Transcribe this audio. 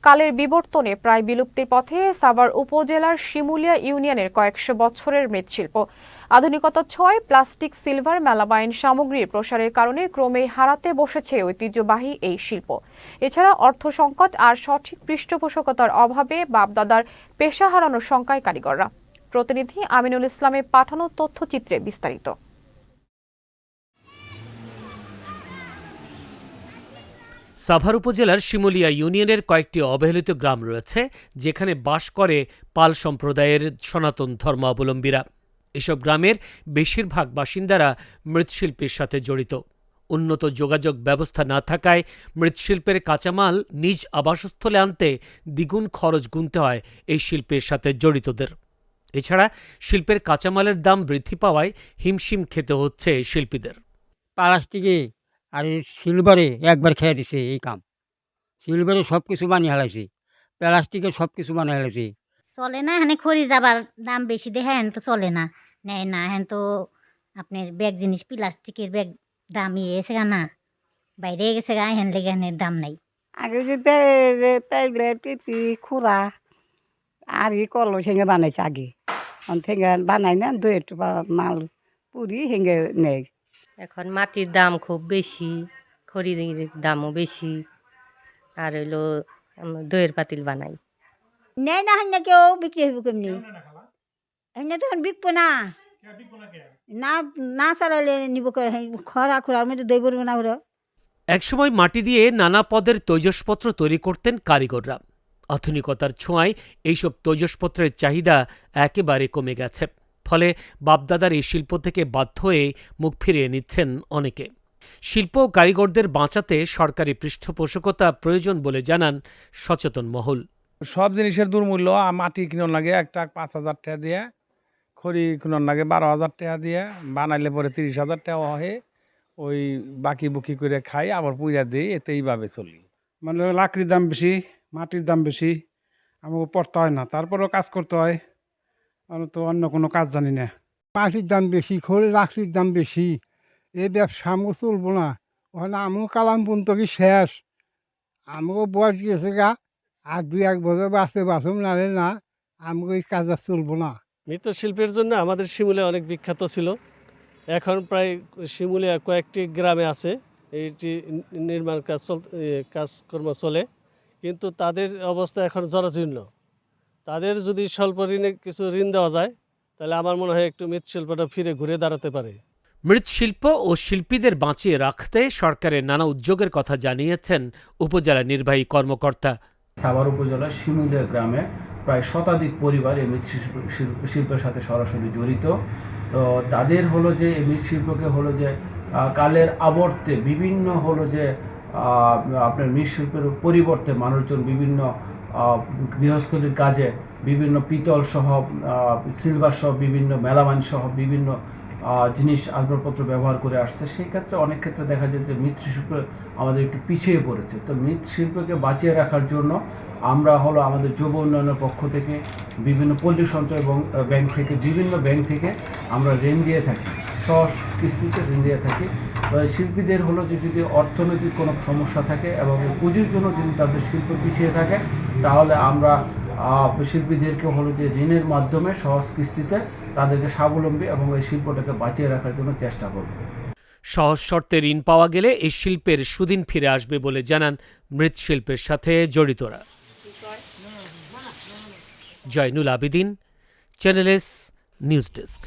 কালের বিবর্তনে প্রায় বিলুপ্তির পথে সাভার উপজেলার শিমুলিয়া ইউনিয়নের কয়েকশো বছরের মৃৎশিল্প। আধুনিকতার ছোঁয়ায় প্লাস্টিক, সিলভার, মেলামাইন সামগ্রীর প্রসারের কারণে ক্রমেই হারাতে বসেছে ঐতিহ্যবাহী এই শিল্প। এছাড়া অর্থ সংকট আর সঠিক পৃষ্ঠপোষকতার অভাবে বাপদাদার পেশা হারানোর শঙ্কায় কারিগররা। প্রতিনিধি আমিনুল ইসলামের পাঠানো তথ্যচিত্রে বিস্তারিত। সাভার উপজেলার শিমুলিয়া ইউনিয়নের কয়েকটি অবহেলিত গ্রাম রয়েছে, যেখানে বাস করে পাল সম্প্রদায়ের সনাতন ধর্মাবলম্বীরা। এসব গ্রামের বেশিরভাগ বাসিন্দারা মৃৎশিল্পের সাথে জড়িত। উন্নত যোগাযোগ ব্যবস্থা না থাকায় মৃৎশিল্পের কাঁচামাল নিজ আবাসস্থলে আনতে দ্বিগুণ খরচ গুনতে হয় এই শিল্পের সাথে জড়িতদের। এছাড়া শিল্পের কাঁচামালের দাম বৃদ্ধি পাওয়ায় হিমশিম খেতে হচ্ছে শিল্পীদের। প্লাস্টিকে আর সিলভারে একবার খেয়ে দিছে এই কাম। সিলভারে সব কিছু বানিয়ে হেলাইছে, প্লাস্টিকে সব কিছু বানিয়ে হেলাইছে। চলে না, এখানে খড়ি যাবার দাম বেশি দেখে এখন তো চলে না, নেয় না। এখন তো আপনার ব্যাগ জিনিস প্লাস্টিকের ব্যাগ দাম এসে গা না, বাইরে গেছে গা, এখান লেগে এখানের দাম নাই। আগে যে তাইলে পিপি খুরা আর কল সেঙ্গে বানাইছে আগে, থেকে বানাই না দুই একটু মাল পুরি হেঙ্গে নেই। এখন মাটির দাম খুব বেশি, খড়ির দামও বেশি, আর হইলো দইয়ের পাতিল বানাই। নেয় না, হেন কেউ বিক্রি হইব কেমনি? হেন তখন বিকবো না, না না চালাইলে নিব খরা খোরার মধ্যে দই পড়বো না। ওরা একসময় মাটি দিয়ে নানা পদের তৈজসপত্র তৈরি করতেন কারিগররা। আধুনিকতার ছোঁয়ায় এইসব তৈজসপত্রের চাহিদা একেবারে কমে গেছে। ফলে বাপদাদার এই শিল্প থেকে বাধ্য হয়ে মুখ ফিরিয়ে নিচ্ছেন অনেকে। শিল্প ও কারিগরদের বাঁচাতে সরকারি পৃষ্ঠপোষকতা প্রয়োজন বলে জানান সচেতন মহল। সব জিনিসের দুর্মূল্য। মাটি কিনন লাগে একটা 5,000 টাকা দিয়ে, খড়ি কিনন লাগে 12,000 টাকা দিয়ে, বানাইলে পরে 30,000 টাকা হয়। ওই বাকি বুকি করে খাই, আবার পুইরা দিই, এতে এইভাবে চলি। মানে লাকড়ির দাম বেশি, মাটির দাম বেশি, আমাকে পড়তে হয় না, তারপরেও কাজ করতে হয়। আমি তো অন্য কোনো কাজ জানি না। মাটির দাম বেশি, খড়ি লাকড়ির দাম বেশি, এই ব্যবসা আমিও চলবো না। ওখানে আমিও কালাম পর্যন্ত কি শেষ, আমিও বয়স গেছে গা, আর 2-1 বছর বাঁচুম নালে না, আমিও এই কাজ আর চলবো না। মৃৎশিল্পের জন্য আমাদের শিমুলিয়া অনেক বিখ্যাত ছিল। এখন প্রায় শিমুলিয়া কয়েকটি গ্রামে আছে এইটি নির্মাণ কাজকর্ম চলে, কিন্তু তাদের অবস্থা এখন জরাজীর্ণ। তাদের যদি স্বল্প ঋণে কিছু ঋণ দেওয়া যায়, তাহলে আমার মনে হয় একটু মৃৎশিল্পটা ফিরে ঘুরে দাঁড়াতে পারে। মৃৎশিল্প ও শিল্পীদের বাঁচিয়ে রাখতে সরকারের নানা উদ্যোগের কথা জানিয়েছেন উপজেলা নির্বাহী কর্মকর্তা। সাভার উপজেলার শিমুলিয়া গ্রামে প্রায় শতাধিক পরিবার এই মৃৎশিল্পের সাথে সরাসরি জড়িত। তো তাদের হলো যে এই মৃৎশিল্পকে হলো যে কালের আবর্তে বিভিন্ন হলো যে আপনার মৃৎশিল্পের পরিবর্তে মানুষজন বিভিন্ন গৃহস্থলীর কাজে বিভিন্ন পিতল সহ, সিলভার সহ, বিভিন্ন মেলামাইন সহ বিভিন্ন জিনিস আসবাবপত্র ব্যবহার করে আসছে। সেই ক্ষেত্রে অনেক ক্ষেত্রে দেখা যায় যে মৃৎশিল্প আমাদের একটু পিছিয়ে পড়েছে। তো মৃৎশিল্পকে বাঁচিয়ে রাখার জন্য আমরা হলো আমাদের যুব উন্নয়নের পক্ষ থেকে বিভিন্ন পল্লী সঞ্চয় এবং বিভিন্ন ব্যাংক থেকে আমরা ঋণ দিয়ে থাকি, সহজ কিস্তিতে ঋণ দিয়ে থাকি। শিল্পীদের হলো যে যদি অর্থনৈতিক কোনো সমস্যা থাকে এবং পুঁজির জন্য যদি তাদের শিল্প পিছিয়ে থাকে, তাহলে আমরা শিল্পীদেরকে হলো যে ঋণের মাধ্যমে সহজ কিস্তিতে তাদেরকে স্বাবলম্বী এবং এই শিল্পটাকে বাঁচিয়ে রাখার জন্য চেষ্টা করব। সহজ শর্তে ঋণ পাওয়া গেলে এই শিল্পের সুদিন ফিরে আসবে বলে জানান মৃৎশিল্পের সাথে জড়িতরা। Zainul Abedin, channel S news desk.